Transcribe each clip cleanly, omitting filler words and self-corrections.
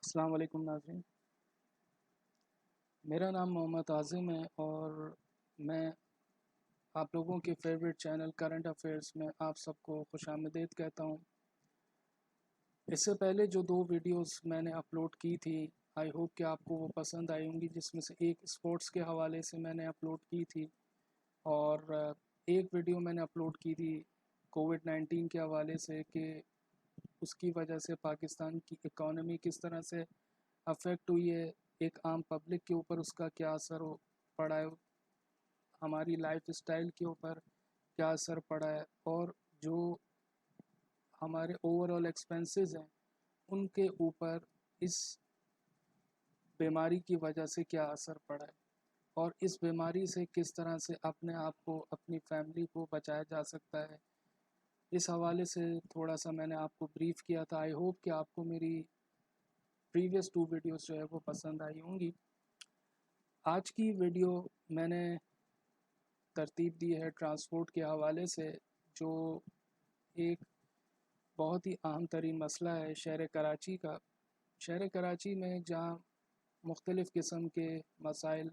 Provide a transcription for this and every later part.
السلام علیکم ناظرین، میرا نام محمد اعظم ہے اور میں آپ لوگوں کے فیوریٹ چینل کرنٹ افیئرس میں آپ سب کو خوش آمدید کہتا ہوں۔ اس سے پہلے جو 2 ویڈیوز میں نے اپلوڈ کی تھی، آئی ہوپ کہ آپ کو وہ پسند آئی ہوں گی، جس میں سے ایک اسپورٹس کے حوالے سے میں نے اپلوڈ کی تھی اور ایک ویڈیو میں نے اپلوڈ کی تھی کووڈ-19 کے حوالے سے کہ اس کی وجہ سے پاکستان کی اکانومی کس طرح سے افیکٹ ہوئی ہے، ایک عام پبلک کے اوپر اس کا کیا اثر پڑا ہے، ہماری لائف اسٹائل کے اوپر کیا اثر پڑا ہے، اور جو ہمارے اوور آل ایکسپینسز ہیں ان کے اوپر اس بیماری کی وجہ سے کیا اثر پڑا ہے، اور اس بیماری سے کس طرح سے اپنے آپ کو اپنی فیملی کو بچایا جا سکتا ہے۔ اس حوالے سے تھوڑا سا میں نے آپ کو بریف کیا تھا۔ آئی ہوپ کہ آپ کو میری پریویس 2 ویڈیوز جو ہے وہ پسند آئی ہوں گی۔ آج کی ویڈیو میں نے ترتیب دی ہے ٹرانسپورٹ کے حوالے سے، جو ایک بہت ہی اہم ترین مسئلہ ہے شہر کراچی کا۔ شہر کراچی میں جہاں مختلف قسم کے مسائل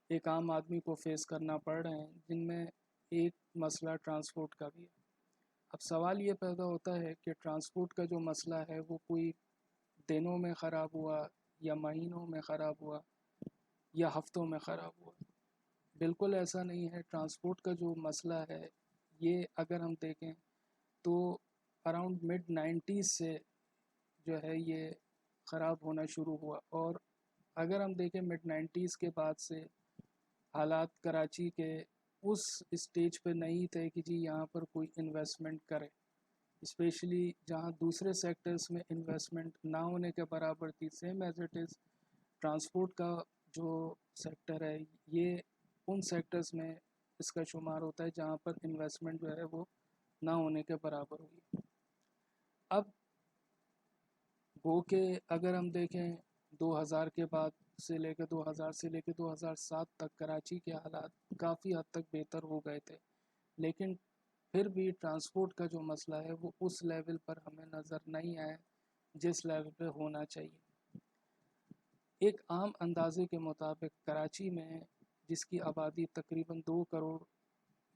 ایک عام آدمی کو فیس کرنا پڑ رہے ہیں، جن میں ایک مسئلہ ٹرانسپورٹ کا بھی ہے۔ اب سوال یہ پیدا ہوتا ہے کہ ٹرانسپورٹ کا جو مسئلہ ہے وہ کوئی دنوں میں خراب ہوا یا مہینوں میں خراب ہوا یا ہفتوں میں خراب ہوا۔ بالکل ایسا نہیں ہے۔ ٹرانسپورٹ کا جو مسئلہ ہے یہ اگر ہم دیکھیں تو اراؤنڈ mid-90s سے جو ہے یہ خراب ہونا شروع ہوا، اور اگر ہم دیکھیں mid-90s کے بعد سے حالات کراچی کے اس اسٹیج پہ نہیں تھے کہ جی یہاں پر کوئی انویسٹمنٹ کرے، اسپیشلی جہاں دوسرے سیکٹرز میں انویسٹمنٹ نہ ہونے کے برابر تھی، same as it is transport کا جو سیکٹر ہے یہ ان سیکٹرز میں اس کا شمار ہوتا ہے جہاں پر انویسٹمنٹ جو ہے وہ نہ ہونے کے برابر ہوئی۔ اب گو کہ اگر ہم دیکھیں 2000 کے بعد سے لے کے 2000 سے لے کے 2007 تک کراچی کے حالات کافی حد تک بہتر ہو گئے تھے، لیکن پھر بھی ٹرانسپورٹ کا جو مسئلہ ہے وہ اس لیول پر ہمیں نظر نہیں آیا جس لیول پہ ہونا چاہیے۔ ایک عام اندازے کے مطابق کراچی میں، جس کی آبادی تقریباً 2 کروڑ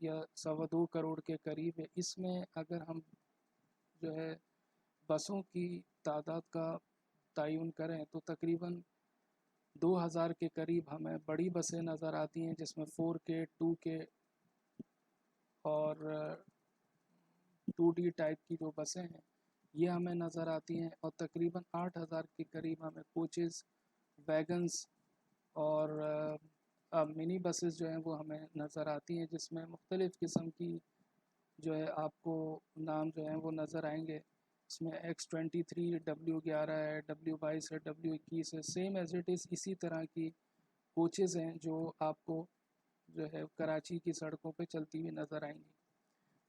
یا 2.25 کروڑ کے قریب ہے، اس میں اگر ہم جو ہے بسوں کی تعداد کا تعین کریں تو تقریباً 2000 کے قریب ہمیں بڑی بسیں نظر آتی ہیں، جس میں 4K 2K اور 2D ٹائپ کی جو بسیں ہیں یہ ہمیں نظر آتی ہیں، اور تقریباً 8000 کے قریب ہمیں کوچز، ویگنز اور منی بسز جو ہیں وہ ہمیں نظر آتی ہیں، جس میں مختلف قسم کی جو ہے آپ کو نام جو ہیں وہ نظر آئیں گے۔ اس میں X23 W11 ہے، W22 ہے، W21 ہے، سیم ایز اٹ از اسی طرح کی کوچز ہیں جو آپ کو جو ہے کراچی کی سڑکوں پہ چلتی ہوئی نظر آئیں گی۔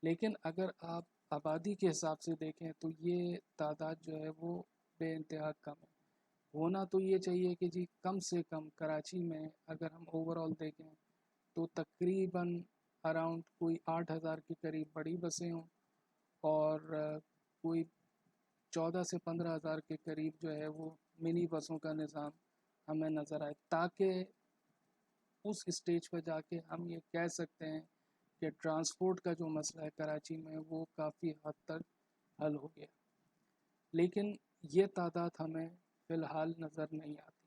لیکن اگر آپ آبادی کے حساب سے دیکھیں تو یہ تعداد جو ہے وہ بے انتہا کم ہے۔ ہونا تو یہ چاہیے کہ جی کم سے کم کراچی میں اگر ہم اوور آل دیکھیں تو تقریباً اراؤنڈ کوئی 8000 کے قریب بڑی بسیں ہوں، اور کوئی 14 سے 15,000 کے قریب جو ہے وہ منی بسوں کا نظام ہمیں نظر آئے، تاکہ اس اسٹیج پہ جا کے ہم یہ کہہ سکتے ہیں کہ ٹرانسپورٹ کا جو مسئلہ ہے کراچی میں وہ کافی حد تک حل ہو گیا۔ لیکن یہ تعداد ہمیں فی الحال نظر نہیں آتی۔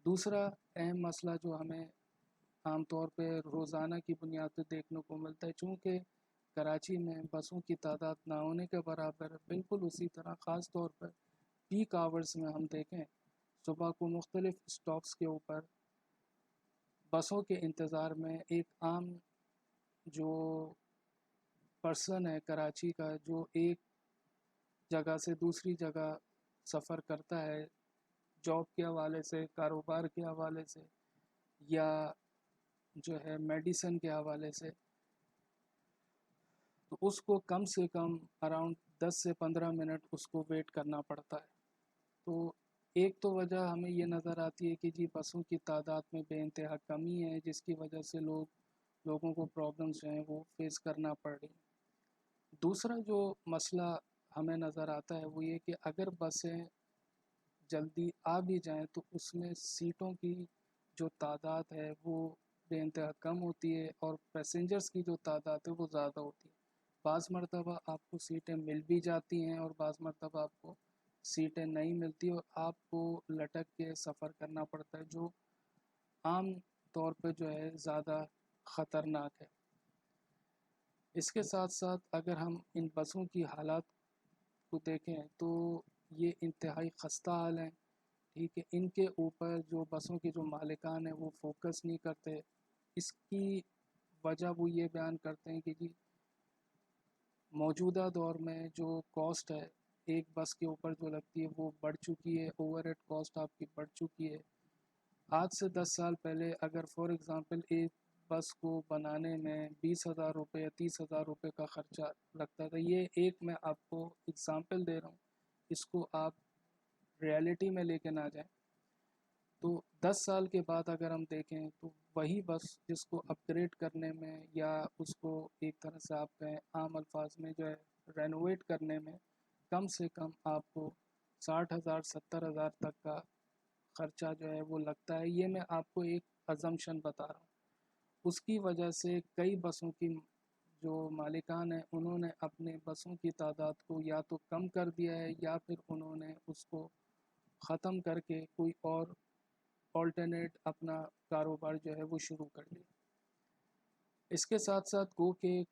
دوسرا اہم مسئلہ جو ہمیں عام طور پہ روزانہ کی بنیاد پہ دیکھنے کو ملتا ہے، چونکہ کراچی میں بسوں کی تعداد نہ ہونے کے برابر ہے، بالکل اسی طرح خاص طور پر پیک آورز میں ہم دیکھیں صبح کو مختلف اسٹاپس کے اوپر بسوں کے انتظار میں ایک عام جو پرسن ہے کراچی کا، جو ایک جگہ سے دوسری جگہ سفر کرتا ہے جاب کے حوالے سے، کاروبار کے حوالے سے، یا جو ہے میڈیسن کے حوالے سے، تو اس کو کم سے کم اراؤنڈ 10 سے 15 منٹ اس کو ویٹ کرنا پڑتا ہے۔ تو ایک تو وجہ ہمیں یہ نظر آتی ہے کہ جی بسوں کی تعداد میں بے انتہا کمی ہے، جس کی وجہ سے لوگوں کو پرابلمس جو ہیں وہ فیس کرنا پڑ رہی ہیں۔ دوسرا جو مسئلہ ہمیں نظر آتا ہے وہ یہ کہ اگر بسیں جلدی آ بھی جائیں تو اس میں سیٹوں کی جو تعداد ہے وہ بے انتہا کم ہوتی ہے اور پیسنجرز کی جو تعداد ہے وہ زیادہ ہوتی ہے. بعض مرتبہ آپ کو سیٹیں مل بھی جاتی ہیں اور بعض مرتبہ آپ کو سیٹیں نہیں ملتی اور آپ کو لٹک کے سفر کرنا پڑتا ہے، جو عام طور پہ جو ہے زیادہ خطرناک ہے. اس کے ساتھ ساتھ اگر ہم ان بسوں کی حالات کو دیکھیں تو یہ انتہائی خستہ حال ہیں. ٹھیک ہے، ان کے اوپر جو بسوں کے جو مالکان ہیں وہ فوکس نہیں کرتے. اس کی وجہ وہ یہ بیان کرتے ہیں کہ جی موجودہ دور میں جو کاسٹ ہے ایک بس کے اوپر جو لگتی ہے وہ بڑھ چکی ہے، اوور ہیڈ کاسٹ آپ کی بڑھ چکی ہے. آج سے 10 سال پہلے اگر فار ایگزامپل ایک بس کو بنانے میں 20,000 روپے یا 30,000 روپے کا خرچہ لگتا تھا، یہ ایک میں آپ کو اگزامپل دے رہا ہوں، اس کو آپ ریالٹی میں لے کے نہ جائیں. تو 10 سال کے بعد اگر ہم دیکھیں تو وہی بس جس کو اپ گریڈ کرنے میں یا اس کو ایک طرح سے آپ کہیں عام الفاظ میں جو ہے رینوویٹ کرنے میں کم سے کم آپ کو 60,000 70,000 تک کا خرچہ جو ہے وہ لگتا ہے. یہ میں آپ کو ایک ازمپشن بتا رہا ہوں. اس کی وجہ سے کئی بسوں کی جو مالکان ہیں انہوں نے اپنے بسوں کی تعداد کو یا تو کم کر دیا ہے یا پھر انہوں نے اس کو ختم کر کے کوئی اور آلٹرنیٹ اپنا کاروبار جو ہے وہ شروع کر لیا. اس کے ساتھ ساتھ گو کہ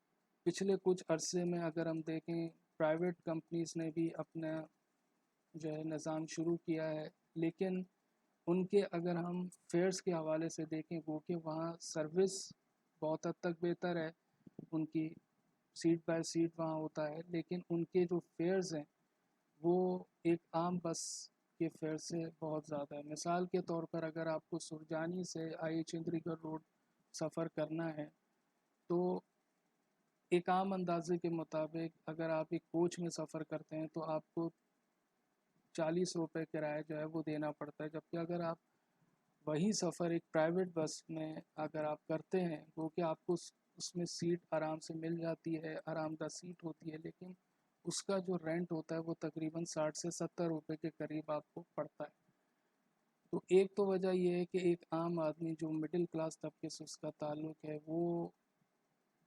پچھلے کچھ عرصے میں اگر ہم دیکھیں پرائیویٹ کمپنیز نے بھی اپنا جو ہے نظام شروع کیا ہے، لیکن ان کے اگر ہم فیئرز کے حوالے سے دیکھیں گو کہ وہاں سروس بہت حد تک بہتر ہے، ان کی سیٹ بائی سیٹ وہاں ہوتا ہے، لیکن ان کے جو فیئرز ہیں وہ ایک عام بس کے فیئر سے بہت زیادہ ہے. مثال کے طور پر اگر آپ کو سرجانی سے آئی چندری گڑھ روڈ سفر کرنا ہے تو ایک عام اندازے کے مطابق اگر آپ ایک کوچ میں سفر کرتے ہیں تو آپ کو 40 روپے کرایہ جو ہے وہ دینا پڑتا ہے، جبکہ اگر آپ وہی سفر ایک پرائیویٹ بس میں اگر آپ کرتے ہیں وہ کہ آپ کو اس میں سیٹ آرام سے مل جاتی ہے، آرام دہ سیٹ ہوتی ہے، لیکن اس کا جو رینٹ ہوتا ہے وہ تقریباً 60 سے 70 روپے کے قریب آپ کو پڑتا ہے. تو ایک تو وجہ یہ ہے کہ ایک عام آدمی جو مڈل کلاس طبقے سے اس کا تعلق ہے، وہ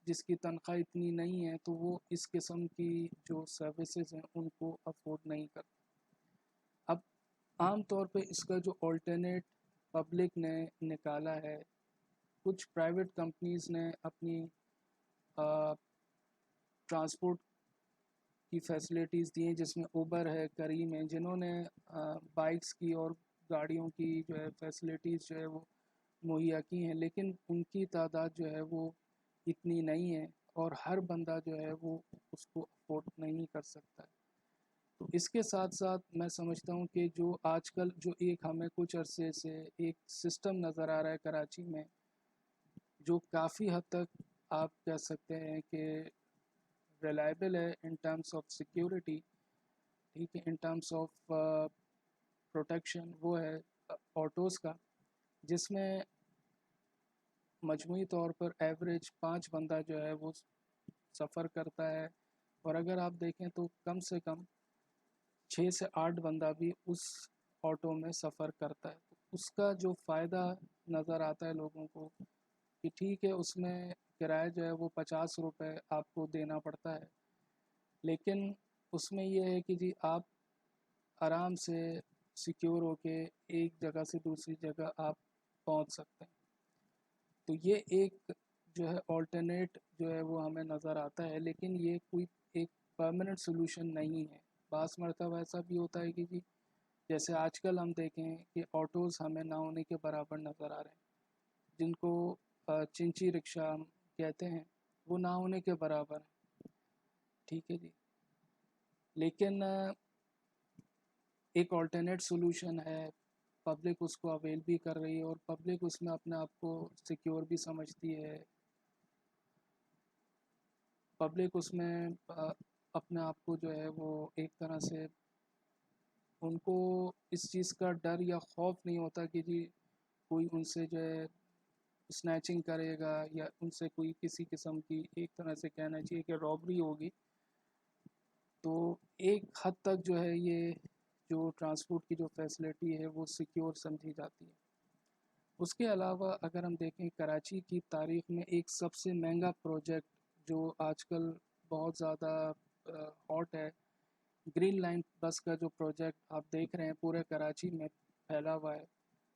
جس کی تنخواہ اتنی نہیں ہے تو وہ اس قسم کی جو سروسز ہیں ان کو افورڈ نہیں کرتا. اب عام طور پہ اس کا جو آلٹرنیٹ پبلک نے نکالا ہے، کچھ پرائیویٹ کمپنیز نے اپنی ٹرانسپورٹ کی فیسلٹیز دی ہیں، جس میں اوبر ہے، کریم ہے، جنہوں نے بائکس کی اور گاڑیوں کی جو ہے فیسلٹیز جو ہے وہ مہیا کی ہیں، لیکن ان کی تعداد جو ہے وہ اتنی نہیں ہے اور ہر بندہ جو ہے وہ اس کو افورڈ نہیں کر سکتا ہے. تو اس کے ساتھ ساتھ میں سمجھتا ہوں کہ جو آج کل جو ایک ہمیں کچھ عرصے سے ایک سسٹم نظر آ رہا ہے کراچی میں، جو کافی حد تک آپ کہہ سکتے ہیں کہ ریلائبل ہے ان ٹرمز آف سیکیورٹی، ٹھیک ہے، ان ٹرمز آف پروٹیکشن، وہ ہے آٹوز کا، جس میں مجموعی طور پر ایوریج 5 بندہ جو ہے وہ سفر کرتا ہے، اور اگر آپ دیکھیں تو کم سے کم 6 سے 8 بندہ بھی اس آٹو میں سفر کرتا ہے. تو اس کا جو فائدہ نظر آتا ہے لوگوں کو کہ ٹھیک ہے اس میں کرایہ جو ہے وہ 50 روپے آپ کو دینا پڑتا ہے، لیکن اس میں یہ ہے کہ جی آپ آرام سے سیکیور ہو کے ایک جگہ سے دوسری جگہ آپ پہنچ سکتے ہیں. تو یہ ایک جو ہے آلٹرنیٹ جو ہے وہ ہمیں نظر آتا ہے، لیکن یہ کوئی ایک پرماننٹ سولوشن نہیں ہے. بعض مرتبہ ایسا بھی ہوتا ہے کہ جی جیسے آج کل ہم دیکھیں کہ آٹوز ہمیں نہ ہونے کے برابر نظر آ رہے ہیں، جن کو چنچی رکشہ ہم کہتے ہیں، وہ نہ ہونے کے برابر ہیں. ٹھیک ہے جی، لیکن ایک آلٹرنیٹ سولوشن ہے، پبلک اس کو اویل بھی کر رہی ہے اور پبلک اس میں اپنے آپ کو سیکیور بھی سمجھتی ہے. پبلک اس میں اپنے آپ کو جو ہے وہ ایک طرح سے ان کو اس چیز کا ڈر یا خوف نہیں ہوتا کہ جی کوئی ان سے جو ہے اسنیچنگ کرے گا یا ان سے کوئی کسی قسم کی ایک طرح سے کہنا چاہیے کہ رابری ہوگی. تو ایک حد تک جو ہے یہ جو ٹرانسپورٹ کی جو فیسلٹی ہے وہ سیکیور سمجھی جاتی ہے۔ اس کے علاوہ اگر ہم دیکھیں کراچی کی تاریخ میں ایک سب سے مہنگا پروجیکٹ جو آج کل بہت زیادہ ہاٹ ہے، گرین لائن بس کا جو پروجیکٹ آپ دیکھ رہے ہیں پورے کراچی میں پھیلا ہوا ہے،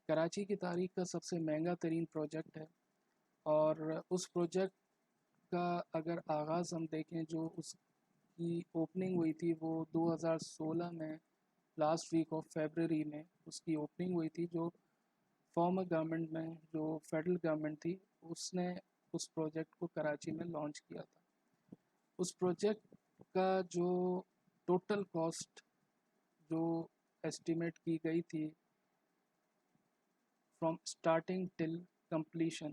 کراچی کی تاریخ کا سب سے مہنگا ترین پروجیکٹ ہے۔ اور اس پروجیکٹ کا اگر آغاز ہم دیکھیں، جو اس کی اوپننگ ہوئی تھی وہ 2016 میں لاسٹ ویک آف فیبرری میں اس کی اوپننگ ہوئی تھی، جو فارمر گورنمنٹ میں جو فیڈرل گورنمنٹ تھی اس نے اس پروجیکٹ کو کراچی میں لانچ کیا تھا۔ اس پروجیکٹ کا جو ٹوٹل کاسٹ جو ایسٹیمیٹ کی گئی تھی فرام اسٹارٹنگ ٹل کمپلیشن،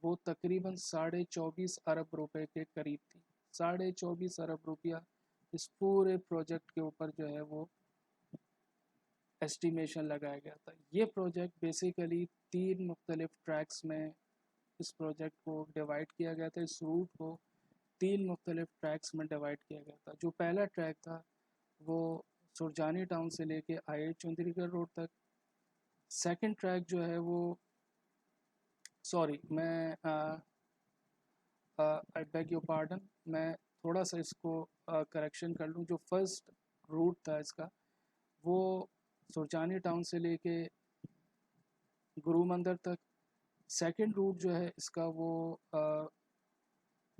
وہ تقریباً 24.5 ارب روپے کے قریب تھی۔ 24.5 ارب روپیہ اس پورے پروجیکٹ کے اوپر جو ہے وہ ایسٹیمیشن لگایا گیا تھا۔ یہ پروجیکٹ بیسیکلی 3 مختلف ٹریکس میں اس پروجیکٹ کو ڈیوائڈ کیا گیا تھا، اس روٹ کو 3 مختلف ٹریکس میں ڈیوائڈ کیا گیا تھا۔ جو پہلا ٹریک تھا وہ سرجانی ٹاؤن سے لے کے IH چوندری گڑھ روڈ تک۔ سیکنڈ ٹریک جو ہے وہ میں آئی بیگ یور پارڈن، میں تھوڑا سا اس کو کریکشن کر لوں۔ جو فرسٹ روٹ تھا اس کا وہ سرجانی ٹاؤن سے لے کے گرو مندر تک۔ سیکنڈ روٹ جو ہے اس کا وہ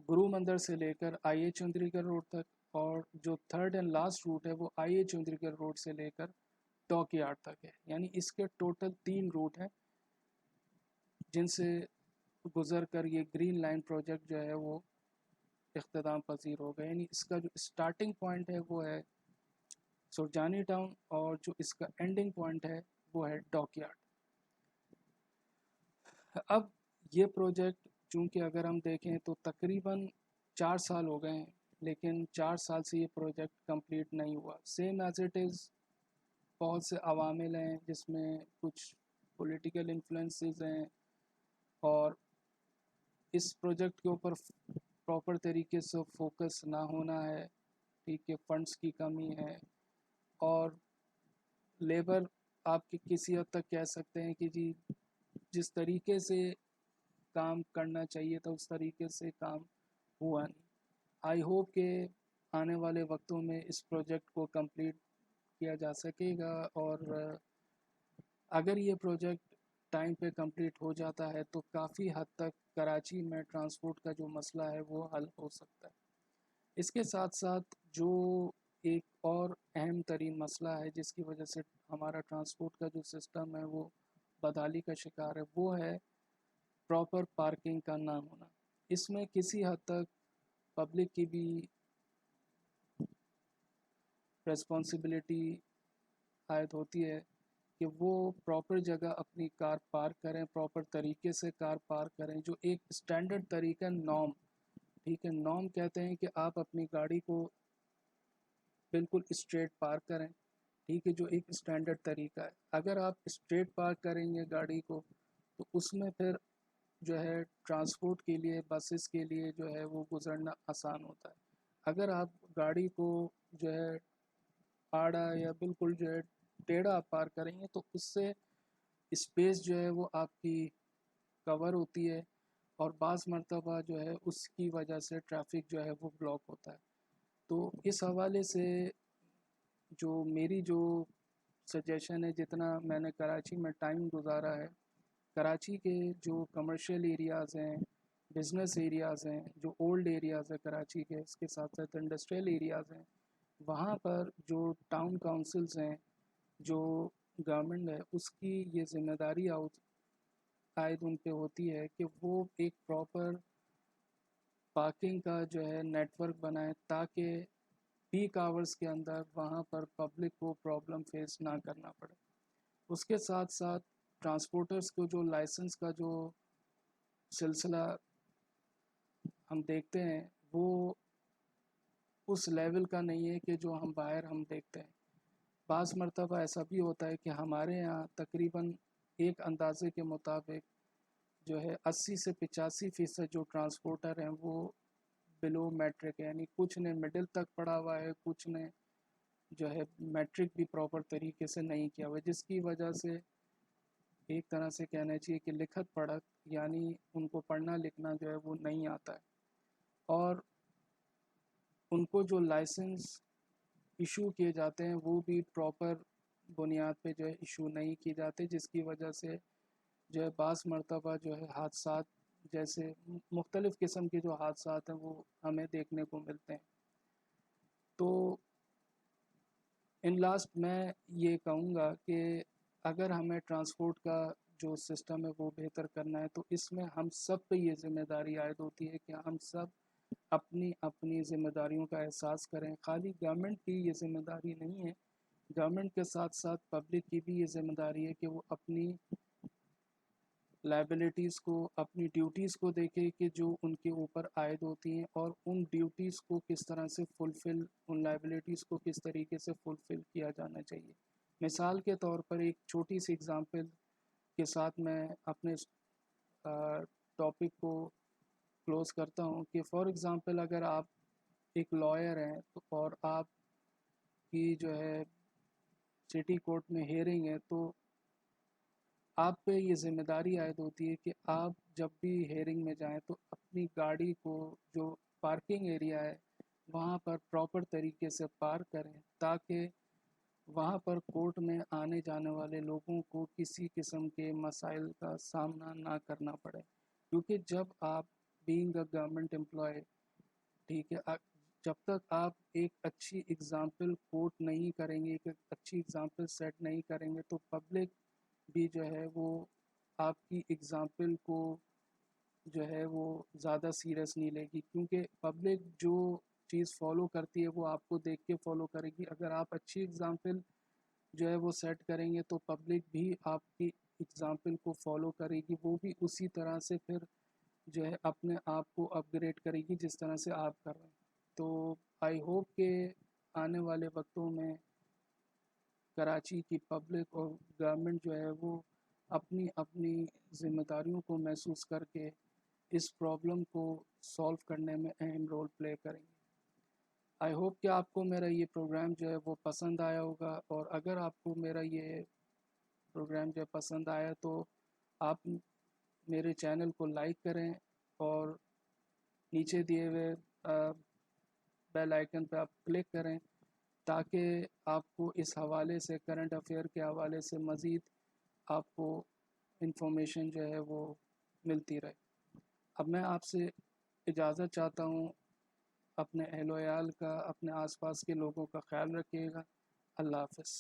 گرو مندر سے لے کر IH چوندری گڑھ روڈ تک، اور جو تھرڈ اینڈ لاسٹ روٹ ہے وہ IH چوندری گڑھ روڈ سے لے کر ڈاک یارڈ تک ہے۔ یعنی اس کے ٹوٹل 3 روٹ ہیں جن سے گزر کر یہ گرین لائن پروجیکٹ جو ہے وہ اختتام پذیر ہوگا۔ یعنی اس کا جو اسٹارٹنگ پوائنٹ ہے وہ ہے سرجانی ٹاؤن، اور جو اس کا اینڈنگ پوائنٹ ہے وہ ہے ڈاک یارڈ۔ اب یہ پروجیکٹ چونکہ اگر ہم دیکھیں تو تقریباً 4 سال ہو گئے ہیں، لیکن 4 سال سے یہ پروجیکٹ کمپلیٹ نہیں ہوا۔ سیم ایز اٹ از، بہت سے عوامل ہیں جس میں کچھ پولیٹیکل انفلوئنسز ہیں، اور اس پروجیکٹ کے اوپر پراپر طریقے سے فوکس نہ ہونا ہے، ٹھیک ہے، فنڈز کی کمی ہے، اور لیبر آپ کی کسی حد تک کہہ سکتے ہیں کہ جی جس طریقے سے کام کرنا چاہیے تھا اس طریقے سے کام ہوا نہیں۔ آئی ہوپ کہ آنے والے وقتوں میں اس پروجیکٹ کو کمپلیٹ کیا جا سکے گا، اور اگر یہ پروجیکٹ ٹائم پہ کمپلیٹ ہو جاتا ہے تو کافی حد تک کراچی میں ٹرانسپورٹ کا جو مسئلہ ہے وہ حل ہو سکتا ہے۔ اس کے ساتھ ساتھ جو ایک اور اہم ترین مسئلہ ہے جس کی وجہ سے ہمارا ٹرانسپورٹ کا جو سسٹم ہے وہ بدحالی کا شکار ہے، وہ ہے پراپر پارکنگ کا نہ ہونا۔ اس میں کسی حد تک پبلک کی بھی ریسپانسبلٹی عائد ہوتی ہے کہ وہ پراپر جگہ اپنی کار پارک کریں، پراپر طریقے سے کار پارک کریں، جو ایک اسٹینڈرڈ طریقہ نارم، ٹھیک ہے، نارم کہتے ہیں کہ آپ اپنی گاڑی کو بالکل اسٹریٹ پارک کریں، ٹھیک ہے، جو ایک اسٹینڈرڈ طریقہ ہے۔ اگر آپ اسٹریٹ پارک کریں گے گاڑی کو تو اس میں پھر جو ہے ٹرانسپورٹ کے لیے، بسز کے لیے جو ہے وہ گزرنا آسان ہوتا ہے۔ اگر آپ گاڑی کو جو ہے آڑا یا بالکل جو ہے ٹیڑھا پارک کریں گے تو اس سے اسپیس جو ہے وہ آپ کی کور ہوتی ہے، اور بعض مرتبہ جو ہے اس کی وجہ سے ٹریفک جو ہے وہ بلاک ہوتا ہے۔ تو اس حوالے سے جو میری جو سجیشن ہے، جتنا میں نے کراچی میں ٹائم گزارا ہے، کراچی کے جو کمرشل ایریاز ہیں، بزنس ایریاز ہیں، جو اولڈ ایریاز ہیں کراچی کے، اس کے ساتھ ساتھ انڈسٹریل ایریاز ہیں، وہاں پر جو ٹاؤن کونسلز ہیں، جو گورنمنٹ ہے، اس کی یہ ذمہ داری عائد ان پہ ہوتی ہے کہ وہ ایک پراپر پارکنگ کا جو ہے نیٹ ورک بنائیں، تاکہ پیک آورز کے اندر وہاں پر پبلک کو پرابلم فیس نہ کرنا پڑے۔ اس کے ساتھ ساتھ ٹرانسپورٹرز کو جو لائسنس کا جو سلسلہ ہم دیکھتے ہیں وہ اس لیول کا نہیں ہے کہ جو ہم باہر دیکھتے ہیں۔ بعض مرتبہ ایسا بھی ہوتا ہے کہ ہمارے یہاں تقریباً ایک اندازے کے مطابق جو ہے 80 سے 85% جو ٹرانسپورٹر ہیں وہ بلو میٹرک ہے، یعنی کچھ نے مڈل تک پڑھا ہوا ہے، کچھ نے جو ہے میٹرک بھی پراپر طریقے سے نہیں کیا ہوا، جس کی وجہ سے ایک طرح سے کہنا چاہیے کہ لکھت پڑھت یعنی ان کو پڑھنا لکھنا جو ہے وہ نہیں آتا ہے، اور ان کو جو لائسنس ایشو کیے جاتے ہیں وہ بھی پراپر بنیاد پہ جو ہے ایشو نہیں کیے جاتے، جس کی وجہ سے جو ہے بعض مرتبہ جو ہے حادثات جیسے مختلف قسم کے جو حادثات ہیں وہ ہمیں دیکھنے کو ملتے ہیں۔ تو ان لاسٹ میں یہ کہوں گا کہ اگر ہمیں ٹرانسپورٹ کا جو سسٹم ہے وہ بہتر کرنا ہے تو اس میں ہم سب پہ یہ ذمہ داری عائد ہوتی ہے کہ ہم سب اپنی اپنی ذمہ داریوں کا احساس کریں۔ خالی گورنمنٹ کی یہ ذمہ داری نہیں ہے، گورنمنٹ کے ساتھ ساتھ پبلک کی بھی یہ ذمہ داری ہے کہ وہ اپنی لائبلٹیز کو، اپنی ڈیوٹیز کو دیکھے کہ جو ان کے اوپر عائد ہوتی ہیں، اور ان ڈیوٹیز کو کس طرح سے فلفل، ان لائبلٹیز کو کس طریقے سے فلفل کیا جانا چاہیے۔ مثال کے طور پر ایک چھوٹی سی اگزامپل کے ساتھ میں اپنے ٹاپک کو کلوز کرتا ہوں کہ فار ایگزامپل اگر آپ ایک لائر ہیں اور آپ کی جو ہے سٹی کورٹ میں ہیئرنگ ہے، تو آپ پہ یہ ذمہ داری عائد ہوتی ہے کہ آپ جب بھی ہیئرنگ میں جائیں تو اپنی گاڑی کو جو پارکنگ ایریا ہے وہاں پر پراپر طریقے سے پارک کریں، تاکہ وہاں پر کورٹ میں آنے جانے والے لوگوں کو کسی قسم کے مسائل کا سامنا نہ کرنا پڑے، کیونکہ جب آپ بینگ اے گورنمنٹ امپلائی، ٹھیک ہے، جب تک آپ ایک اچھی اگزامپل کوٹ نہیں کریں گے، ایک اچھی اگزامپل سیٹ نہیں کریں گے، تو پبلک بھی جو ہے وہ آپ کی اگزامپل کو جو ہے وہ زیادہ سیریس نہیں لے گی، کیونکہ پبلک جو چیز فالو کرتی ہے وہ آپ کو دیکھ کے فالو کرے گی۔ اگر آپ اچھی اگزامپل جو ہے وہ سیٹ کریں گے تو پبلک بھی آپ کی اگزامپل کو فالو کرے گی، وہ بھی اسی طرح سے پھر جو ہے اپنے آپ کو اپ گریڈ کرے گی جس طرح سے آپ کر رہے ہیں۔ تو آئی ہوپ کہ آنے والے وقتوں میں کراچی کی پبلک اور گورنمنٹ جو ہے وہ اپنی اپنی ذمہ داریوں کو محسوس کر کے اس پرابلم کو سولو کرنے میں اہم رول پلے کریں گے۔ آئی ہوپ کہ آپ کو میرا یہ پروگرام جو ہے وہ پسند آیا ہوگا، اور اگر آپ کو میرا یہ پروگرام جو ہے پسند آیا تو آپ میرے چینل کو لائک کریں، اور نیچے دیے ہوئے بیل آئیکن پہ آپ کلک کریں، تاکہ آپ کو اس حوالے سے، کرنٹ افیئر کے حوالے سے مزید آپ کو انفارمیشن جو ہے وہ ملتی رہے۔ اب میں آپ سے اجازت چاہتا ہوں، اپنے اہل و عیال کا، اپنے آس پاس کے لوگوں کا خیال رکھیے گا۔ اللہ حافظ۔